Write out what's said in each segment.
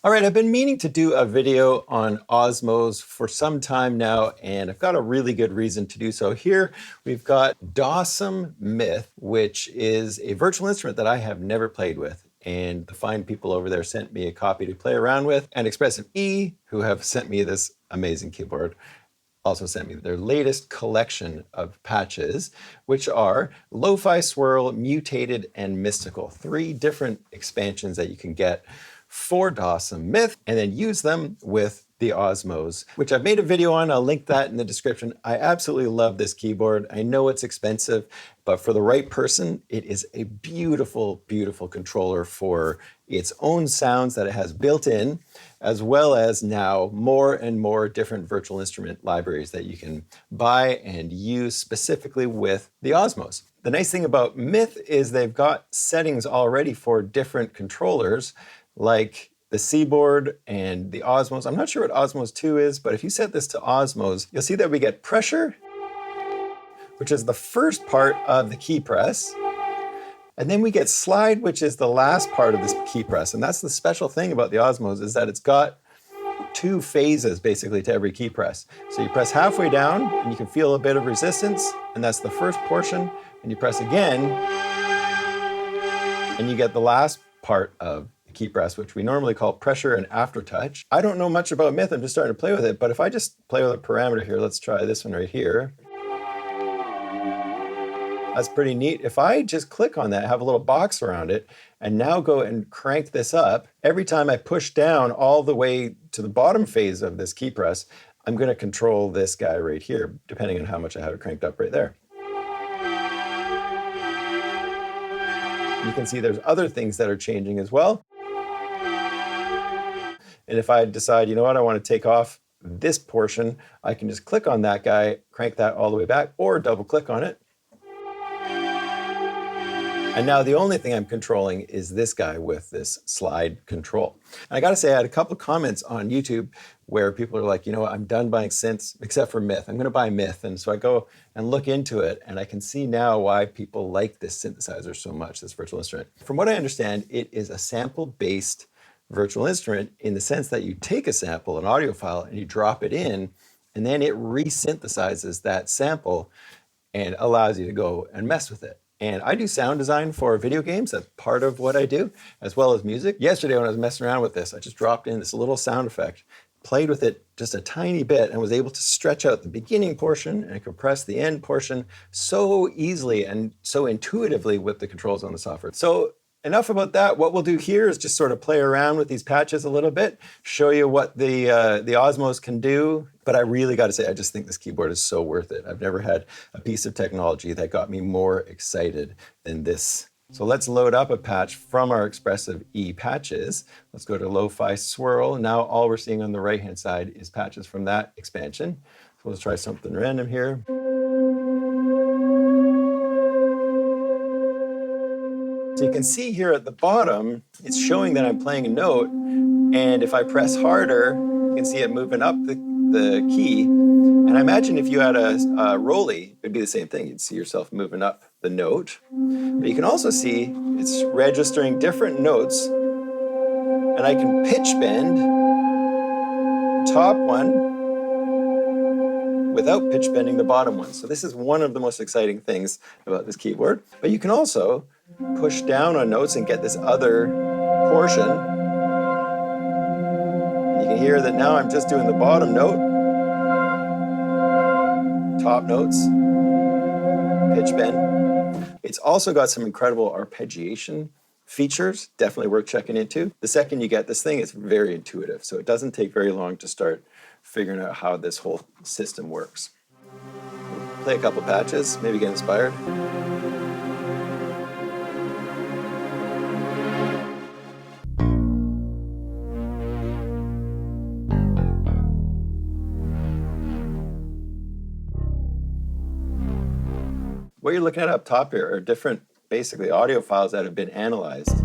All right, I've been meaning to do a video on Osmose for some time now, and I've got a really good reason to do so. Here we've got Dawesome Myth, which is a virtual instrument that I have never played with. And the fine people over there sent me a copy to play around with. And Expressive, who have sent me this amazing keyboard, also sent me their latest collection of patches, which are Lo-Fi Swirl, Mutated, and Mystical. 3 different expansions that you can get for Dawesome Myth, and then use them with the Osmose, which I've made a video on. I'll link that in the description. I absolutely love this keyboard. I know it's expensive, but for the right person, it is a beautiful, beautiful controller for its own sounds that it has built in, as well as now more and more different virtual instrument libraries that you can buy and use specifically with the Osmose. The nice thing about Myth is they've got settings already for different controllers, like the Seaboard and the Osmose. I'm not sure what Osmose 2 is, but if you set this to Osmose, you'll see that we get pressure, which is the first part of the key press. And then we get slide, which is the last part of this key press. And that's the special thing about the Osmose, is that it's got 2 phases basically to every key press. So you press halfway down and you can feel a bit of resistance, and that's the first portion. And you press again and you get the last part of the key press, which we normally call pressure and aftertouch. I don't know much about Myth, I'm just starting to play with it, but if I just play with a parameter here, let's try this one right here. That's pretty neat. If I just click on that, have a little box around it, and now go and crank this up, every time I push down all the way to the bottom phase of this key press, I'm going to control this guy right here, depending on how much I have it cranked up right there. You can see there's other things that are changing as well. And if I decide, you know what, I want to take off this portion, I can just click on that guy, crank that all the way back, or double click on it. And now the only thing I'm controlling is this guy with this slide control. And I gotta say, I had a couple of comments on YouTube where people are like, you know what, I'm done buying synths, except for Myth. I'm gonna buy Myth. And so I go and look into it, and I can see now why people like this synthesizer so much, this virtual instrument. From what I understand, it is a sample-based virtual instrument in the sense that you take a sample, an audio file, and you drop it in, and then it re-synthesizes that sample and allows you to go and mess with it. And I do sound design for video games. That's part of what I do, as well as music. Yesterday when I was messing around with this, I just dropped in this little sound effect, played with it just a tiny bit, and was able to stretch out the beginning portion and compress the end portion so easily and so intuitively with the controls on the software. So enough about that. What we'll do here is just sort of play around with these patches a little bit, show you what the Osmose can do. But I really got to say, I just think this keyboard is so worth it. I've never had a piece of technology that got me more excited than this. So let's load up a patch from our Expressive E patches. Let's go to Lo-Fi Swirl. Now all we're seeing on the right-hand side is patches from that expansion. So let's try something random here. So you can see here at the bottom, it's showing that I'm playing a note, and if I press harder, you can see it moving up the key. And I imagine if you had a Rolly, it'd be the same thing. You'd see yourself moving up the note. But you can also see it's registering different notes, and I can pitch bend top one without pitch bending the bottom one. So this is one of the most exciting things about this keyboard. But you can also push down on notes and get this other portion. And you can hear that now I'm just doing the bottom note, top notes, pitch bend. It's also got some incredible arpeggiation features, definitely worth checking into. The second you get this thing, it's very intuitive, so it doesn't take very long to start figuring out how this whole system works. Play a couple patches, maybe get inspired. What you're looking at up top here are different, basically, audio files that have been analyzed.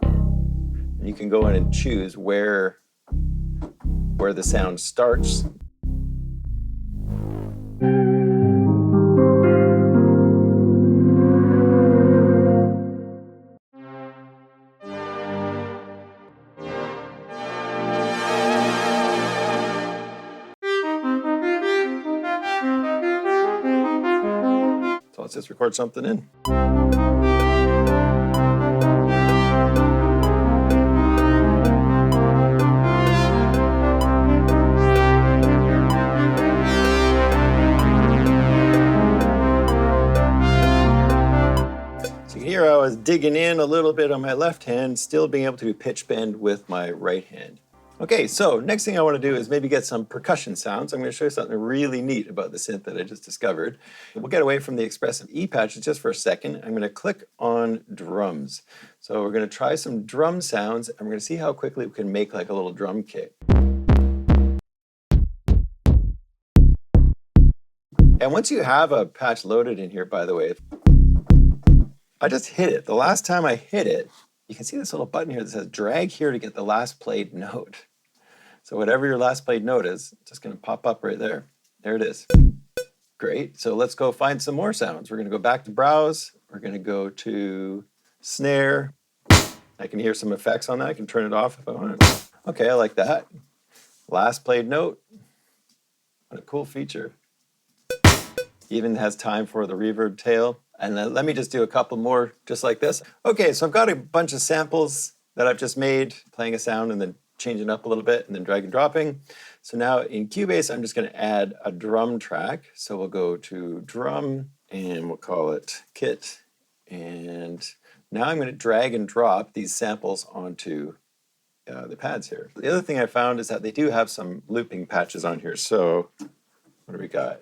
And you can go in and choose where the sound starts. just record something in. Here I was digging in a little bit on my left hand, still being able to do pitch bend with my right hand. Okay, so next thing I want to do is maybe get some percussion sounds. I'm going to show you something really neat about the synth that I just discovered. We'll get away from the Expressive E patches just for a second. I'm going to click on drums. So we're going to try some drum sounds, and we're going to see how quickly we can make like a little drum kit. And once you have a patch loaded in here, by the way, I just hit it. The last time I hit it, you can see this little button here that says drag here to get the last played note. So whatever your last played note is, it's just going to pop up right there. There it is. Great. So let's go find some more sounds. We're going to go back to browse. We're going to go to snare. I can hear some effects on that. I can turn it off if I want. Okay, I like that. Last played note. What a cool feature. Even has time for the reverb tail. And then let me just do a couple more just like this. Okay, so I've got a bunch of samples that I've just made, playing a sound and then changing up a little bit and then drag and dropping. So now in Cubase, I'm just going to add a drum track. So we'll go to drum and we'll call it kit. And now I'm going to drag and drop these samples onto the pads here. The other thing I found is that they do have some looping patches on here. So what do we got?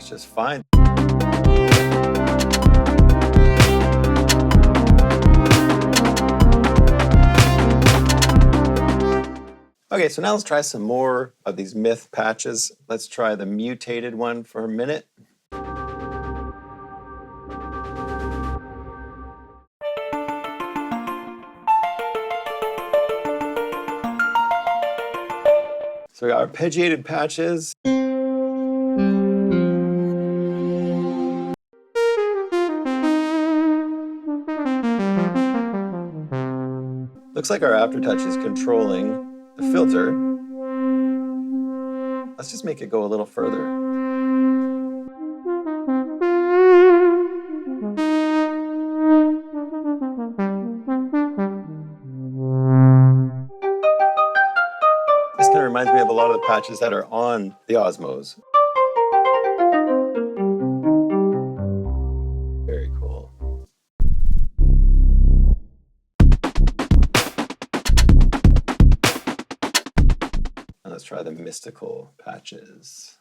Just fine. Okay, so now let's try some more of these myth patches. Let's try the mutated one for a minute. So we got arpeggiated patches. Looks like our aftertouch is controlling the filter. Let's just make it go a little further. This kind of reminds me of a lot of the patches that are on the Osmose. Very cool. And let's try the mystical patches.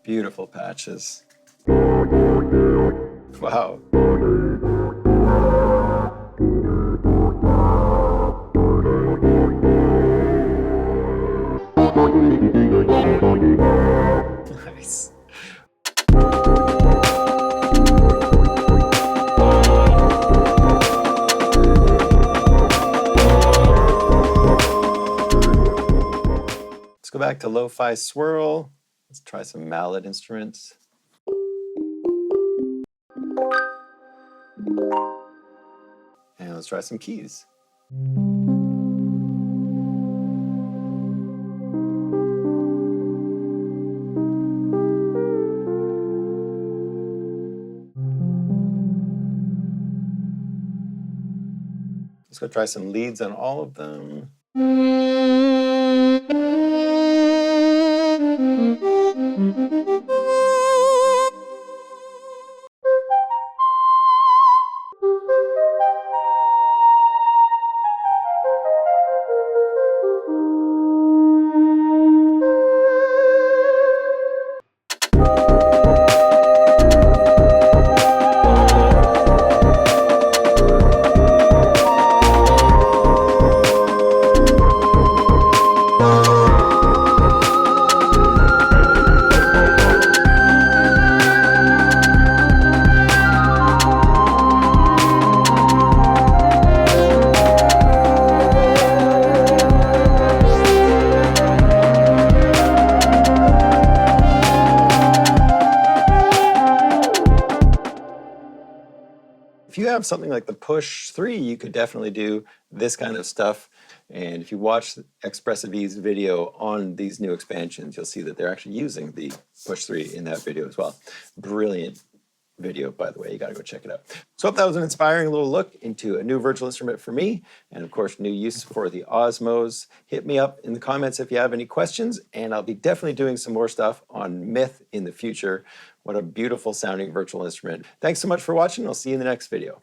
Beautiful patches. Wow. Nice. Let's go back to lo-fi swirl. Let's try some mallet instruments. And let's try some keys. Let's go try some leads on all of them. If you have something like the Push 3, you could definitely do this kind of stuff. And if you watch Expressive's video on these new expansions, you'll see that they're actually using the Push 3 in that video as well. Brilliant video, by the way. You got to go check it out. So I hope that was an inspiring little look into a new virtual instrument for me, and of course, new use for the Osmose. Hit me up in the comments if you have any questions, and I'll be definitely doing some more stuff on Myth in the future. What a beautiful sounding virtual instrument. Thanks so much for watching. I'll see you in the next video.